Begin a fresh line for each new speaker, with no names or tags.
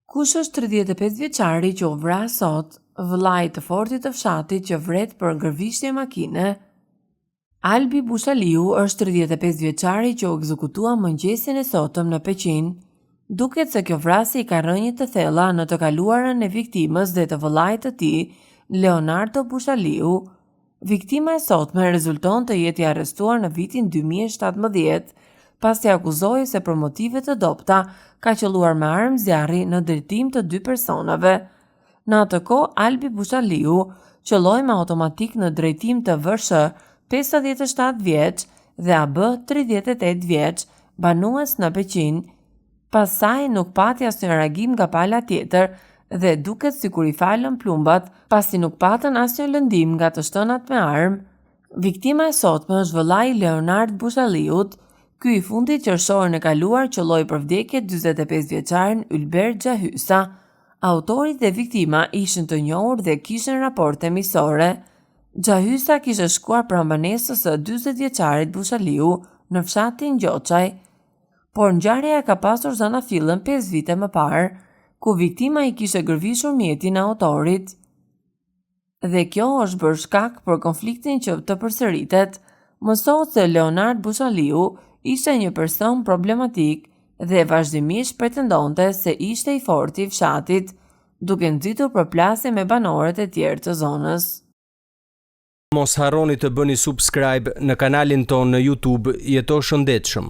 Kush është 35 vjeçari që u vra sot, vëllai të fortit të fshatit që vret për gërvishtje makine? Albi Bushaliu është 35 vjeçari që u ekzekutua mëngjesin e sotëm në Peqin. Duket se kjo vrasje i ka rënje të thella në të kaluarën e viktimës dhe të vëllait të tij, Leonardo Bushaliu. Viktima e sotme rezulton të jetë i arrestuar në vitin 2017, pasi akuzohej se për motive të dobta ka qelluar me armë zjarri në drejtim të dy personave. Në atë kohë, Albi Bushaliu qëlloi me automatik në drejtim të VSH 57 vjeç dhe AB 38 vjeç, banues në Peqin. Pas saj nuk pati asnjë reagim nga pala tjetër dhe duket sikur i falën plumbat, pasi nuk patën asnjë lëndim nga të shtënat me armë. Viktima e sotme është vëllai Leonard Bushaliut. Ky i fundit qershorin e kaluar qelloi për vdekje 45 vjeçarin Ylber Xhahysa. Autorit dhe viktima ishin të njohur dhe kishin raporte miqësore. Xhahysa kishte shkuar pranë banesës së 40 vjeçarit Bushaliu në fshatin Gjoçaj, por ngjarja ka pasur zanafillën 5 vite më parë, ku viktima i kishte gërvishur mjetin e autorit. Dhe kjo është bërë shkak për konfliktin që të përsëritet. Mësohet se Leonard Bushaliu ishte një person problematik dhe vazhdimisht pretendonte se ishte i forti i fshatit, duke nxitur përplasje me banorët e tjerë të zonës.
Mos harroni të bëni subscribe në kanalin tonë në YouTube Jeto Shëndetshëm.